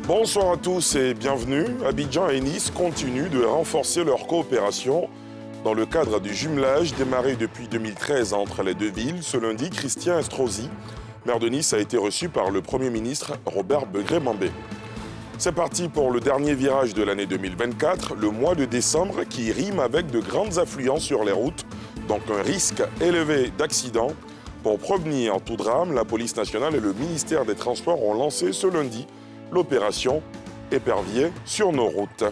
Bonsoir à tous et bienvenue. Abidjan et Nice continuent de renforcer leur coopération dans le cadre du jumelage démarré depuis 2013 entre les deux villes. Ce lundi, Christian Estrosi, maire de Nice, a été reçu par le Premier ministre Robert Begré-Mambé. C'est parti pour le dernier virage de l'année 2024, le mois de décembre qui rime avec de grandes affluences sur les routes, donc un risque élevé d'accident. Pour prévenir tout drame, la police nationale et le ministère des Transports ont lancé ce lundi l'opération Épervier sur nos routes.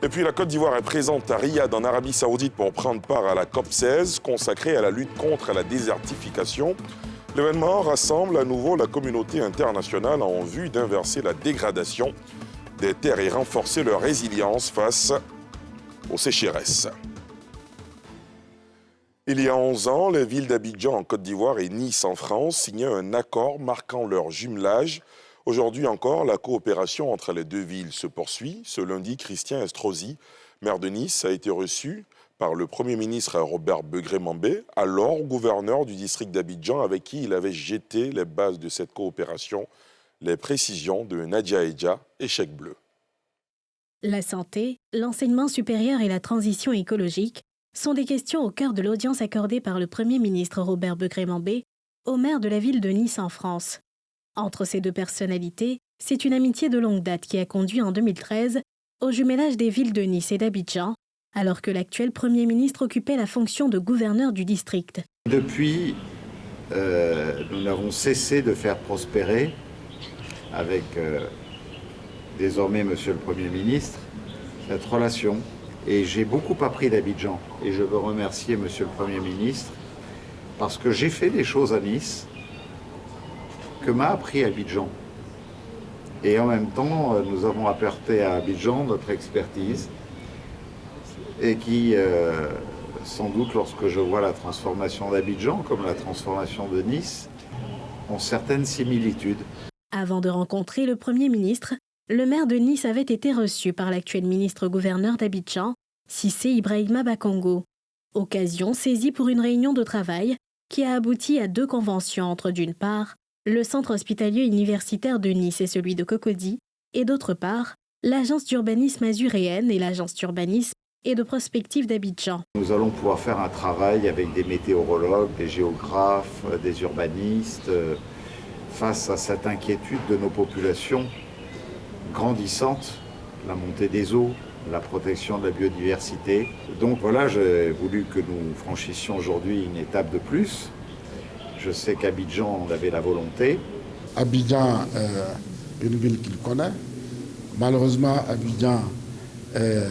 Et puis la Côte d'Ivoire est présente à Riyad en Arabie Saoudite pour prendre part à la COP16 consacrée à la lutte contre la désertification. L'événement rassemble à nouveau la communauté internationale en vue d'inverser la dégradation des terres et renforcer leur résilience face aux sécheresses. Il y a 11 ans, les villes d'Abidjan en Côte d'Ivoire et Nice en France signaient un accord marquant leur jumelage. Aujourd'hui encore, la coopération entre les deux villes se poursuit. Ce lundi, Christian Estrosi, maire de Nice, a été reçu par le Premier ministre Robert Begré-Mambé, alors gouverneur du district d'Abidjan, avec qui il avait jeté les bases de cette coopération. Les précisions de Nadia Edja et Chèque Bleu. La santé, l'enseignement supérieur et la transition écologique sont des questions au cœur de l'audience accordée par le Premier ministre Robert Begré-Mambé au maire de la ville de Nice en France. Entre ces deux personnalités, c'est une amitié de longue date qui a conduit en 2013 au jumelage des villes de Nice et d'Abidjan, alors que l'actuel Premier ministre occupait la fonction de gouverneur du district. Depuis, nous n'avons cessé de faire prospérer, avec désormais Monsieur le Premier ministre, cette relation. Et j'ai beaucoup appris d'Abidjan. Et je veux remercier Monsieur le Premier ministre parce que j'ai fait des choses à Nice que m'a appris Abidjan. Et en même temps, nous avons apporté à Abidjan notre expertise et qui, sans doute, lorsque je vois la transformation d'Abidjan comme la transformation de Nice, ont certaines similitudes. Avant de rencontrer le Premier ministre, le maire de Nice avait été reçu par l'actuel ministre-gouverneur d'Abidjan, Cissé Ibrahima Bakongo. Occasion saisie pour une réunion de travail qui a abouti à 2 conventions entre, d'une part, le centre hospitalier universitaire de Nice et celui de Cocody, et d'autre part, l'agence d'urbanisme azuréenne et l'agence d'urbanisme et de prospective d'Abidjan. Nous allons pouvoir faire un travail avec des météorologues, des géographes, des urbanistes, face à cette inquiétude de nos populations grandissantes, la montée des eaux, la protection de la biodiversité. Donc voilà, j'ai voulu que nous franchissions aujourd'hui une étape de plus. Je sais qu'Abidjan en avait la volonté. Abidjan est une ville qu'il connaît. Malheureusement, Abidjan est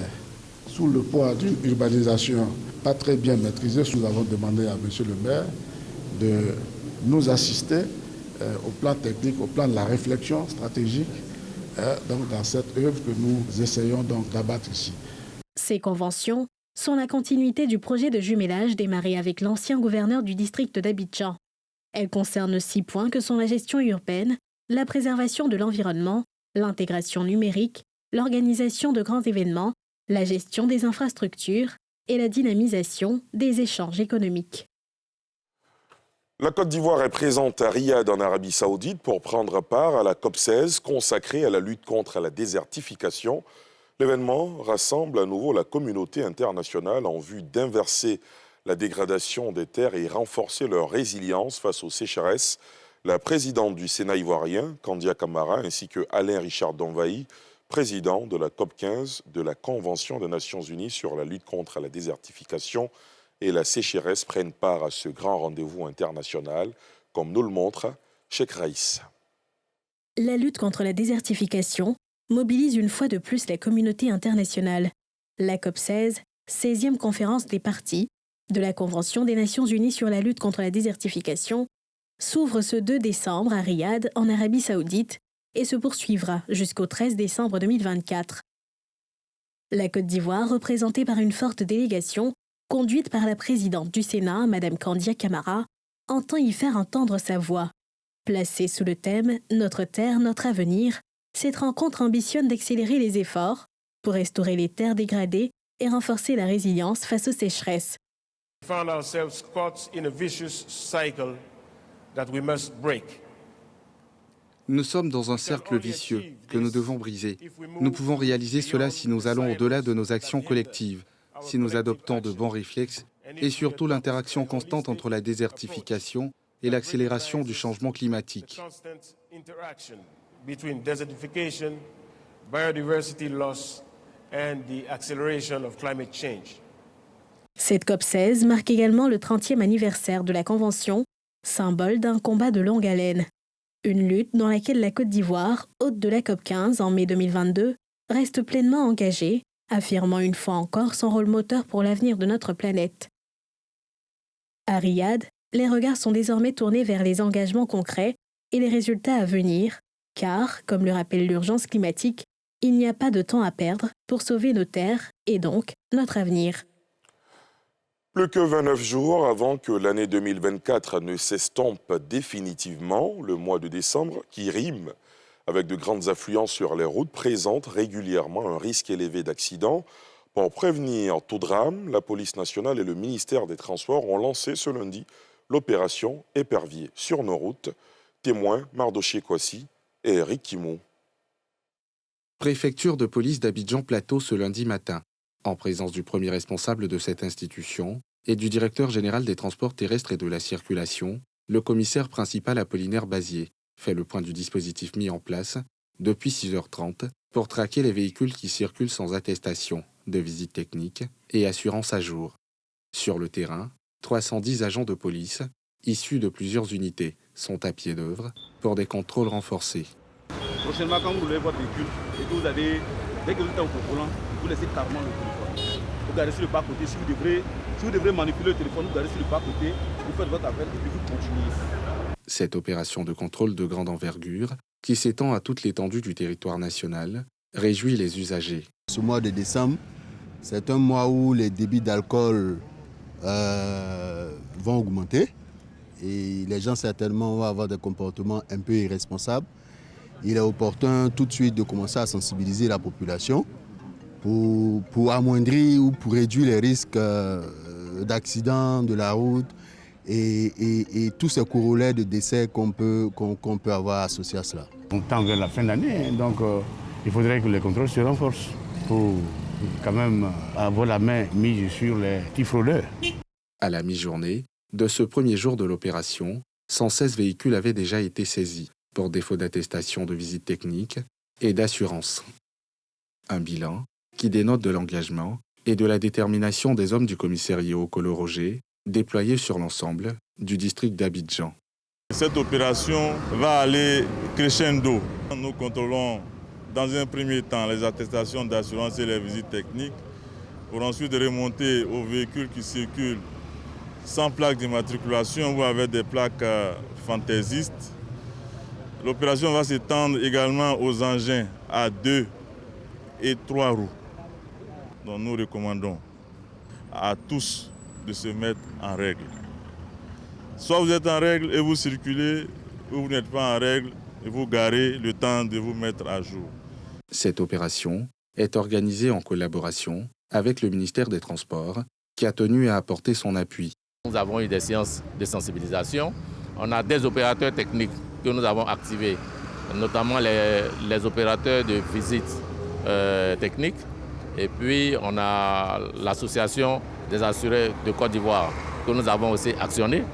sous le poids d'une urbanisation pas très bien maîtrisée. Nous avons demandé à monsieur le maire de nous assister au plan technique, au plan de la réflexion stratégique, donc dans cette œuvre que nous essayons donc d'abattre ici. Ces conventions sont la continuité du projet de jumelage démarré avec l'ancien gouverneur du district d'Abidjan. Elles concernent 6 points que sont la gestion urbaine, la préservation de l'environnement, l'intégration numérique, l'organisation de grands événements, la gestion des infrastructures et la dynamisation des échanges économiques. La Côte d'Ivoire est présente à Riyad en Arabie Saoudite pour prendre part à la COP16 consacrée à la lutte contre la désertification. L'événement rassemble à nouveau la communauté internationale en vue d'inverser la dégradation des terres et renforcer leur résilience face aux sécheresses. La présidente du Sénat ivoirien, Kandia Camara, ainsi que Alain Richard Donvaï, président de la COP15 de la Convention des Nations Unies sur la lutte contre la désertification et la sécheresse, prennent part à ce grand rendez-vous international, comme nous le montre Cheikh Raïs. La lutte contre la désertification mobilise une fois de plus la communauté internationale. La COP16, 16e conférence des parties de la Convention des Nations Unies sur la lutte contre la désertification, s'ouvre ce 2 décembre à Riyad, en Arabie Saoudite, et se poursuivra jusqu'au 13 décembre 2024. La Côte d'Ivoire, représentée par une forte délégation, conduite par la présidente du Sénat, Mme Kandia Camara, entend y faire entendre sa voix. Placée sous le thème « Notre terre, notre avenir », cette rencontre ambitionne d'accélérer les efforts pour restaurer les terres dégradées et renforcer la résilience face aux sécheresses. We found ourselves caught in a vicious cycle that we must break. Nous sommes dans un cercle vicieux que nous devons briser. Nous pouvons réaliser cela si nous allons au-delà de nos actions collectives, si nous adoptons de bons réflexes et surtout l'interaction constante entre la désertification et l'accélération du changement climatique. Cette COP16 marque également le 30e anniversaire de la Convention, symbole d'un combat de longue haleine. Une lutte dans laquelle la Côte d'Ivoire, hôte de la COP15 en mai 2022, reste pleinement engagée, affirmant une fois encore son rôle moteur pour l'avenir de notre planète. À Riyad, les regards sont désormais tournés vers les engagements concrets et les résultats à venir, car, comme le rappelle l'urgence climatique, il n'y a pas de temps à perdre pour sauver nos terres et donc notre avenir. Plus que 29 jours avant que l'année 2024 ne s'estompe définitivement, le mois de décembre, qui rime avec de grandes affluences sur les routes, présente régulièrement un risque élevé d'accident. Pour prévenir tout drame, la police nationale et le ministère des Transports ont lancé ce lundi l'opération Épervier sur nos routes. Témoins Mardoché Kwasi et Eric Kimou. Préfecture de police d'Abidjan-Plateau ce lundi matin, en présence du premier responsable de cette institution et du directeur général des transports terrestres et de la circulation, le commissaire principal Apollinaire Bazier fait le point du dispositif mis en place depuis 6h30 pour traquer les véhicules qui circulent sans attestation de visite technique et assurance à jour. Sur le terrain, 310 agents de police, issus de plusieurs unités, sont à pied d'œuvre pour des contrôles renforcés. Prochainement, quand vous levez votre véhicule et que vous allez, dès que vous êtes au volant, vous laissez carrément le téléphone. Vous gardez sur le bas-côté. Si vous devrez manipuler le téléphone, vous gardez sur le bas-côté, vous faites votre appel et puis vous continuez. Cette opération de contrôle de grande envergure, qui s'étend à toute l'étendue du territoire national, réjouit les usagers. Ce mois de décembre, c'est un mois où les débits d'alcool vont augmenter et les gens certainement vont avoir des comportements un peu irresponsables. Il est opportun tout de suite de commencer à sensibiliser la population pour amoindrir ou pour réduire les risques d'accidents de la route et tous ces corollaires de décès qu'on peut avoir associés à cela. On tend vers la fin d'année, donc il faudrait que les contrôles se renforcent pour quand même avoir la main mise sur les petits fraudeurs. À la mi-journée, de ce premier jour de l'opération, 116 véhicules avaient déjà été saisis pour défaut d'attestation de visite technique et d'assurance. Un bilan qui dénote de l'engagement et de la détermination des hommes du commissariat Okolo-Roger déployés sur l'ensemble du district d'Abidjan. Cette opération va aller crescendo. Nous contrôlons dans un premier temps les attestations d'assurance et les visites techniques pour ensuite remonter aux véhicules qui circulent sans plaque d'immatriculation ou avec des plaques fantaisistes. L'opération va s'étendre également aux engins à 2 et 3 roues. Donc nous recommandons à tous de se mettre en règle. Soit vous êtes en règle et vous circulez, ou vous n'êtes pas en règle et vous garez le temps de vous mettre à jour. Cette opération est organisée en collaboration avec le ministère des Transports, qui a tenu à apporter son appui. Nous avons eu des séances de sensibilisation. On a des opérateurs techniques que nous avons activés, notamment les opérateurs de visite technique. Et puis, on a l'association des assurés de Côte d'Ivoire que nous avons aussi actionné.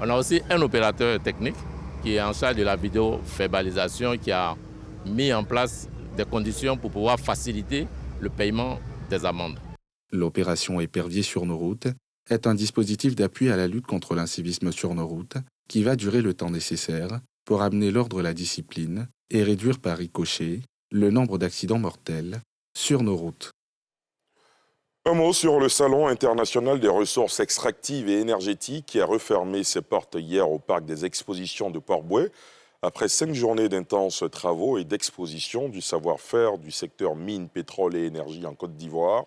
On a aussi un opérateur technique qui est en charge de la vidéo-verbalisation, qui a mis en place des conditions pour pouvoir faciliter le paiement des amendes. L'opération Épervier sur nos routes est un dispositif d'appui à la lutte contre l'incivisme sur nos routes qui va durer le temps nécessaire pour amener l'ordre à la discipline et réduire par ricochet le nombre d'accidents mortels sur nos routes. Un mot sur le Salon international des ressources extractives et énergétiques qui a refermé ses portes hier au parc des expositions de Port-Bouët après 5 journées d'intenses travaux et d'exposition du savoir-faire du secteur mines, pétrole et énergie en Côte d'Ivoire.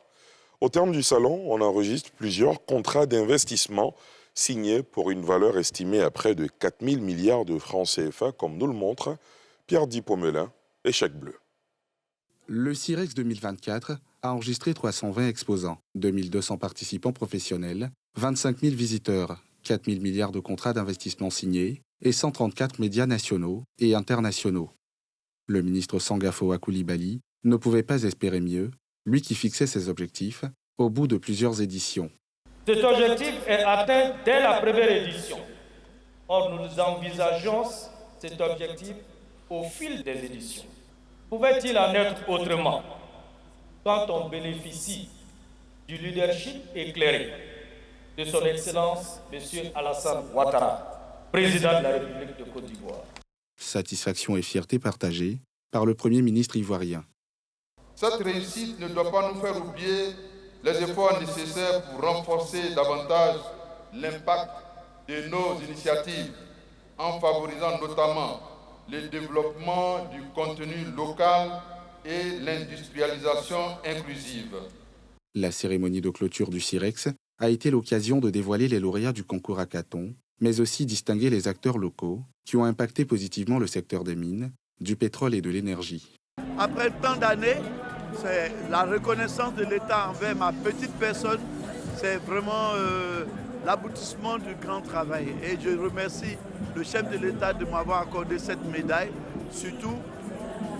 Au terme du salon, on enregistre plusieurs contrats d'investissement signés pour une valeur estimée à près de 4 000 milliards de francs CFA, comme nous le montre Pierre-Di Pomelin et Chèque Bleu. Le CIREX 2024 a enregistré 320 exposants, 2200 participants professionnels, 25 000 visiteurs, 4 000 milliards de contrats d'investissement signés et 134 médias nationaux et internationaux. Le ministre Sangafoa Coulibaly ne pouvait pas espérer mieux, lui qui fixait ses objectifs au bout de plusieurs éditions. Cet objectif est atteint dès la première édition. Or, nous envisageons cet objectif au fil des éditions. Pouvait-il en être autrement quand on bénéficie du leadership éclairé de son Excellence M. Alassane Ouattara, président de la République de Côte d'Ivoire? Satisfaction et fierté partagées par le Premier ministre ivoirien. Cette réussite ne doit pas nous faire oublier les efforts nécessaires pour renforcer davantage l'impact de nos initiatives en favorisant notamment le développement du contenu local et l'industrialisation inclusive. La cérémonie de clôture du CIREX a été l'occasion de dévoiler les lauréats du concours hackathon, mais aussi distinguer les acteurs locaux qui ont impacté positivement le secteur des mines, du pétrole et de l'énergie. Après tant d'années, c'est la reconnaissance de l'État envers ma petite personne, c'est vraiment l'aboutissement du grand travail. Et je remercie le chef de l'État de m'avoir accordé cette médaille, surtout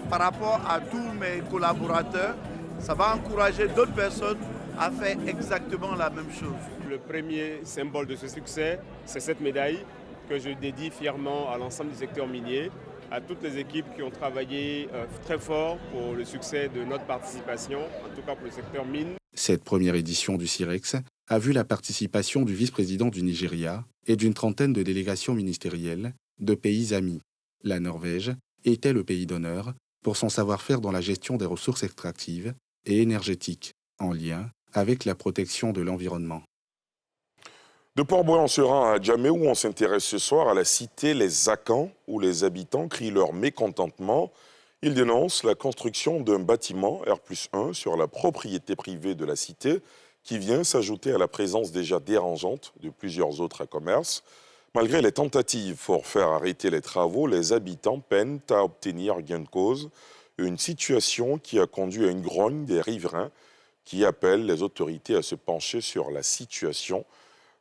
par rapport à tous mes collaborateurs. Ça va encourager d'autres personnes à faire exactement la même chose. Le premier symbole de ce succès, c'est cette médaille que je dédie fièrement à l'ensemble du secteur minier, à toutes les équipes qui ont travaillé très fort pour le succès de notre participation, en tout cas pour le secteur mine. Cette première édition du CIREX a vu la participation du vice-président du Nigeria et d'une trentaine de délégations ministérielles de pays amis. La Norvège était le pays d'honneur pour son savoir-faire dans la gestion des ressources extractives et énergétiques, en lien avec la protection de l'environnement. De Port-Bouët, on se rend à Djamé où on s'intéresse ce soir à la cité Les Akans, où les habitants crient leur mécontentement. Ils dénoncent la construction d'un bâtiment R+1 sur la propriété privée de la cité qui vient s'ajouter à la présence déjà dérangeante de plusieurs autres commerces. Malgré les tentatives pour faire arrêter les travaux, les habitants peinent à obtenir gain de cause. Une situation qui a conduit à une grogne des riverains qui appellent les autorités à se pencher sur la situation.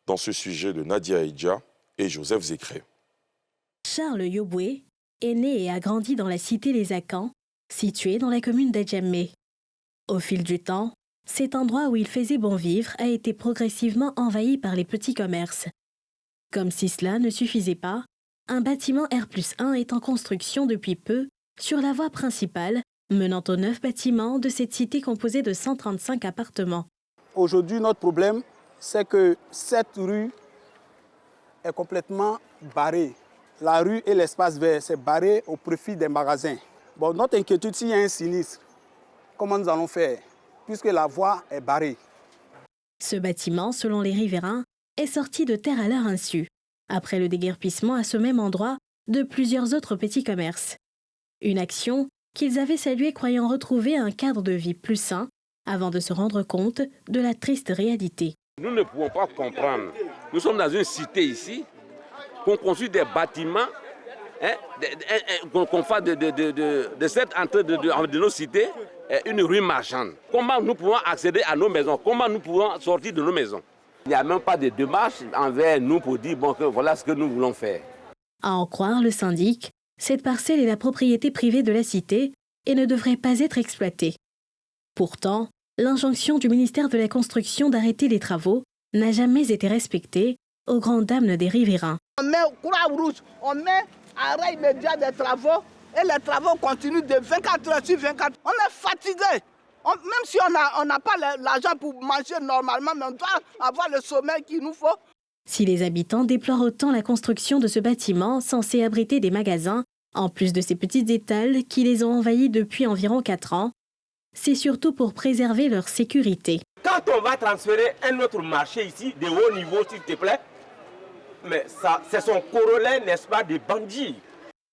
Dans ce sujet de Nadia Eidja et Joseph Zécré. Charles Yoboué est né et a grandi dans la cité Les Akans, située dans la commune d'Adjamé. Au fil du temps, cet endroit où il faisait bon vivre a été progressivement envahi par les petits commerces. Comme si cela ne suffisait pas, un bâtiment R+1 est en construction depuis peu sur la voie principale menant aux 9 bâtiments de cette cité composée de 135 appartements. Aujourd'hui, notre problème, c'est que cette rue est complètement barrée. La rue et l'espace vert, c'est barré au profit des magasins. Bon, notre inquiétude, s'il y a un sinistre, comment nous allons faire, puisque la voie est barrée? Ce bâtiment, selon les riverains, est sorti de terre à leur insu, après le déguerpissement à ce même endroit de plusieurs autres petits commerces. Une action qu'ils avaient saluée croyant retrouver un cadre de vie plus sain, avant de se rendre compte de la triste réalité. Nous ne pouvons pas comprendre. Nous sommes dans une cité ici, qu'on construit des bâtiments, qu'on fasse de cette entrée de nos cités une rue marchande. Comment nous pouvons accéder à nos maisons? Comment nous pouvons sortir de nos maisons? Il n'y a même pas de démarche envers nous pour dire bon, que voilà ce que nous voulons faire. À en croire le syndic, cette parcelle est la propriété privée de la cité et ne devrait pas être exploitée. Pourtant, l'injonction du ministère de la Construction d'arrêter les travaux n'a jamais été respectée, aux grandes dames des riverains. On met Croix-Rouge, on met arrêt immédiat des travaux et les travaux continuent de 24 heures sur 24. On est fatigué. Même si on n'a pas l'argent pour manger normalement, mais on doit avoir le sommeil qu'il nous faut. Si les habitants déplorent autant la construction de ce bâtiment censé abriter des magasins, en plus de ces petites étals qui les ont envahis depuis environ 4 ans, c'est surtout pour préserver leur sécurité. Quand on va transférer un autre marché ici, de haut niveau, s'il te plaît, mais ça, c'est son corollaire, n'est-ce pas, des bandits.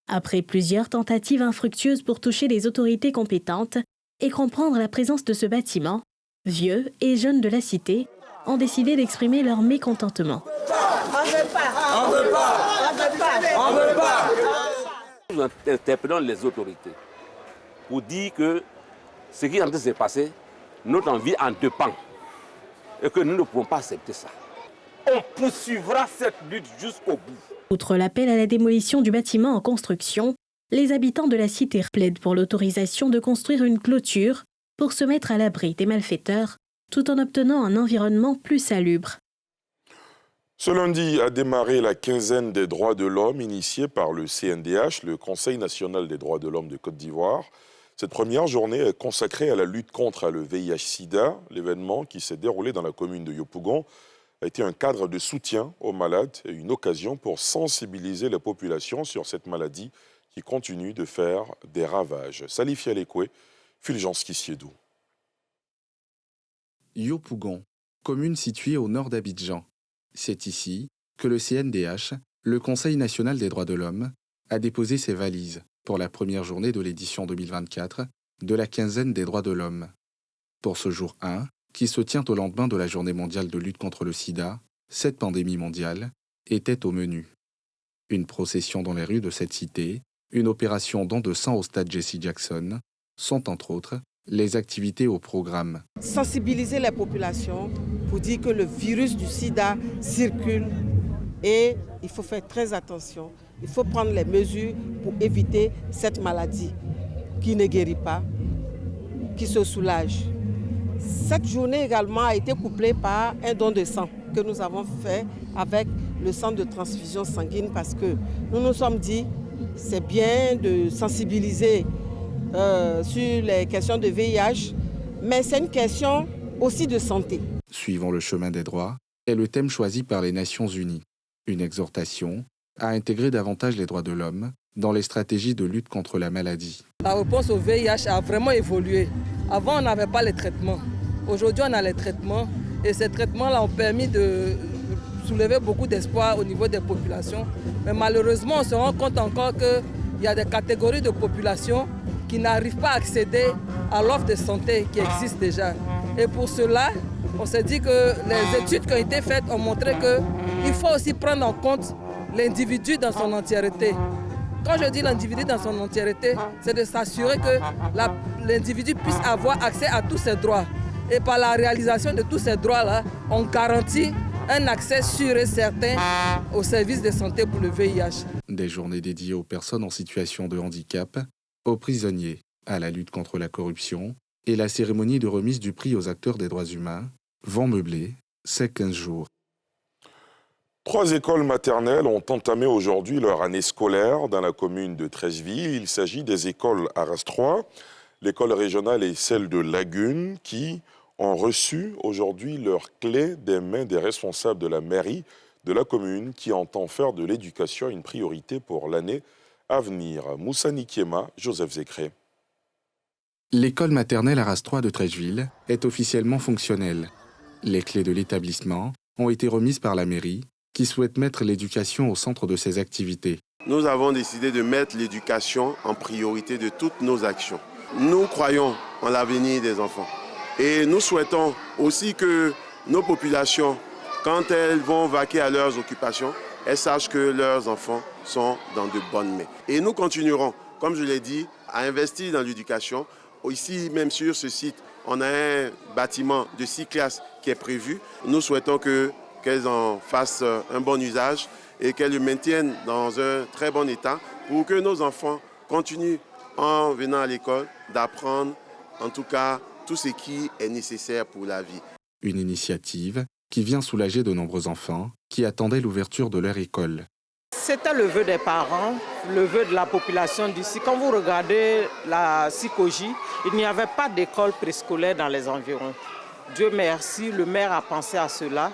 Après plusieurs tentatives infructueuses pour toucher les autorités compétentes et comprendre la présence de ce bâtiment, vieux et jeunes de la cité ont décidé d'exprimer leur mécontentement. On ne veut pas, on veut pas, on veut pas, on veut pas. Nous interpellons les autorités pour dire que ce qui est en train de se passer, notre envie en dépend et que nous ne pouvons pas accepter ça. On poursuivra cette lutte jusqu'au bout. Outre l'appel à la démolition du bâtiment en construction, les habitants de la cité plaident pour l'autorisation de construire une clôture pour se mettre à l'abri des malfaiteurs, tout en obtenant un environnement plus salubre. Ce lundi a démarré la quinzaine des droits de l'homme initiée par le CNDH, le Conseil national des droits de l'homme de Côte d'Ivoire. Cette première journée est consacrée à la lutte contre le VIH-Sida. L'événement qui s'est déroulé dans la commune de Yopougon a été un cadre de soutien aux malades et une occasion pour sensibiliser la population sur cette maladie qui continue de faire des ravages. Salif Yalekwe, Fulgence Kissiedou. Yopougon, commune située au nord d'Abidjan. C'est ici que le CNDH, le Conseil national des droits de l'homme, a déposé ses valises pour la première journée de l'édition 2024 de la quinzaine des droits de l'homme. Pour ce jour 1, qui se tient au lendemain de la journée mondiale de lutte contre le sida, cette pandémie mondiale était au menu. Une procession dans les rues de cette cité, une opération don de sang au stade Jesse Jackson, sont entre autres les activités au programme. Sensibiliser les populations pour dire que le virus du sida circule et il faut faire très attention. Il faut prendre les mesures pour éviter cette maladie qui ne guérit pas, qui se soulage. Cette journée également a été couplée par un don de sang que nous avons fait avec le centre de transfusion sanguine parce que nous nous sommes dit c'est bien de sensibiliser sur les questions de VIH, mais c'est une question aussi de santé. Suivant le chemin des droits est le thème choisi par les Nations Unies. Une exhortation à intégrer davantage les droits de l'homme dans les stratégies de lutte contre la maladie. La réponse au VIH a vraiment évolué. Avant, on n'avait pas les traitements. Aujourd'hui, on a les traitements et ces traitements-là ont permis de soulever beaucoup d'espoir au niveau des populations. Mais malheureusement, on se rend compte encore qu'il y a des catégories de population qui n'arrivent pas à accéder à l'offre de santé qui existe déjà. Et pour cela, on s'est dit que les études qui ont été faites ont montré qu'il faut aussi prendre en compte l'individu dans son entièreté. Quand je dis l'individu dans son entièreté, c'est de s'assurer que l'individu puisse avoir accès à tous ses droits. Et par la réalisation de tous ces droits-là, on garantit un accès sûr et certain aux services de santé pour le VIH. Des journées dédiées aux personnes en situation de handicap, aux prisonniers, à la lutte contre la corruption et la cérémonie de remise du prix aux acteurs des droits humains vont meubler ces 15 jours. 3 écoles maternelles ont entamé aujourd'hui leur année scolaire dans la commune de Treichville. Il s'agit des écoles Arras 3, l'école régionale et celle de Lagune qui ont reçu aujourd'hui leurs clés des mains des responsables de la mairie de la commune qui entend faire de l'éducation une priorité pour l'année à venir. Moussa Nikiema, Joseph Zécré. L'école maternelle Arras 3 de Treichville est officiellement fonctionnelle. Les clés de l'établissement ont été remises par la mairie qui souhaite mettre l'éducation au centre de ses activités. Nous avons décidé de mettre l'éducation en priorité de toutes nos actions. Nous croyons en l'avenir des enfants. Et nous souhaitons aussi que nos populations, quand elles vont vaquer à leurs occupations, elles sachent que leurs enfants sont dans de bonnes mains. Et nous continuerons, comme je l'ai dit, à investir dans l'éducation. Ici, même sur ce site, on a un bâtiment de 6 classes qui est prévu. Nous souhaitons qu'elles en fassent un bon usage et qu'elles le maintiennent dans un très bon état pour que nos enfants continuent, en venant à l'école, d'apprendre en tout cas tout ce qui est nécessaire pour la vie. Une initiative qui vient soulager de nombreux enfants qui attendaient l'ouverture de leur école. C'était le vœu des parents, le vœu de la population d'ici. Quand vous regardez la Sikoji, il n'y avait pas d'école préscolaire dans les environs. Dieu merci, le maire a pensé à cela.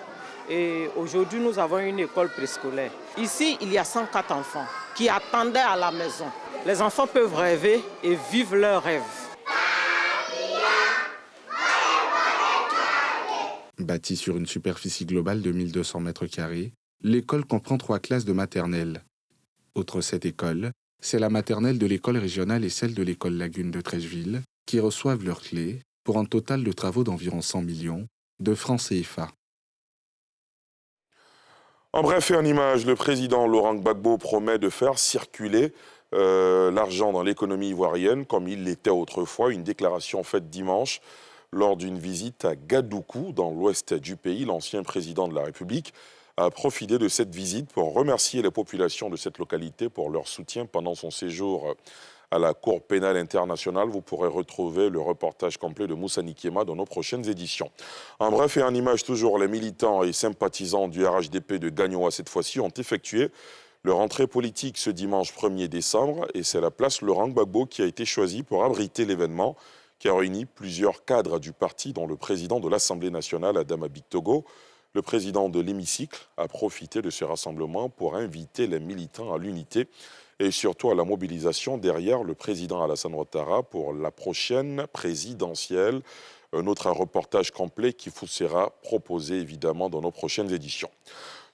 Et aujourd'hui, nous avons une école préscolaire. Ici, il y a 104 enfants qui attendaient à la maison. Les enfants peuvent rêver et vivre leurs rêves. Bâtie sur une superficie globale de 1200 m², l'école comprend 3 classes de maternelle. Outre cette école, c'est la maternelle de l'école régionale et celle de l'école Lagune de Treichville qui reçoivent leurs clés pour un total de travaux d'environ 100 millions de francs CFA. En bref et en images, le président Laurent Gbagbo promet de faire circuler l'argent dans l'économie ivoirienne comme il l'était autrefois. Une déclaration faite dimanche lors d'une visite à Gadoukou, dans l'ouest du pays. L'ancien président de la République a profité de cette visite pour remercier les populations de cette localité pour leur soutien pendant son séjour à la Cour pénale internationale. Vous pourrez retrouver le reportage complet de Moussa Nikema dans nos prochaines éditions. En bref et en image toujours, les militants et sympathisants du RHDP de Gagnoa cette fois-ci ont effectué leur entrée politique ce dimanche 1er décembre et c'est la place Laurent Gbagbo qui a été choisie pour abriter l'événement qui a réuni plusieurs cadres du parti dont le président de l'Assemblée nationale, Adama Bictogo. Le président de l'hémicycle a profité de ce rassemblement pour inviter les militants à l'unité et surtout à la mobilisation derrière le président Alassane Ouattara pour la prochaine présidentielle. Un autre reportage complet qui vous sera proposé évidemment dans nos prochaines éditions.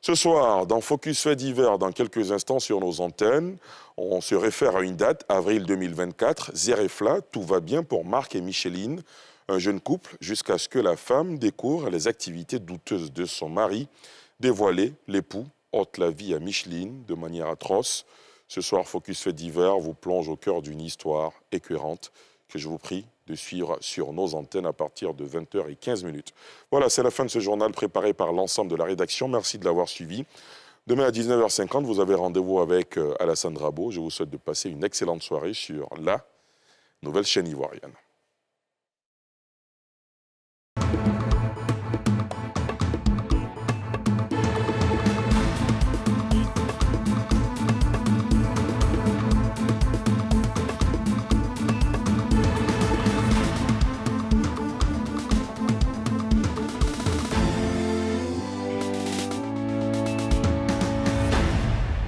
Ce soir, dans Focus Fait divers, dans quelques instants sur nos antennes, on se réfère à une date, avril 2024, Zérefla, tout va bien pour Marc et Micheline, un jeune couple, jusqu'à ce que la femme découvre les activités douteuses de son mari. Dévoilé, l'époux ôte la vie à Micheline de manière atroce. Ce soir, Focus Fait divers vous plonge au cœur d'une histoire écœurante que je vous prie de suivre sur nos antennes à partir de 20h15. Voilà, c'est la fin de ce journal préparé par l'ensemble de la rédaction. Merci de l'avoir suivi. Demain à 19h50, vous avez rendez-vous avec Alassane Drabo. Je vous souhaite de passer une excellente soirée sur la nouvelle chaîne ivoirienne.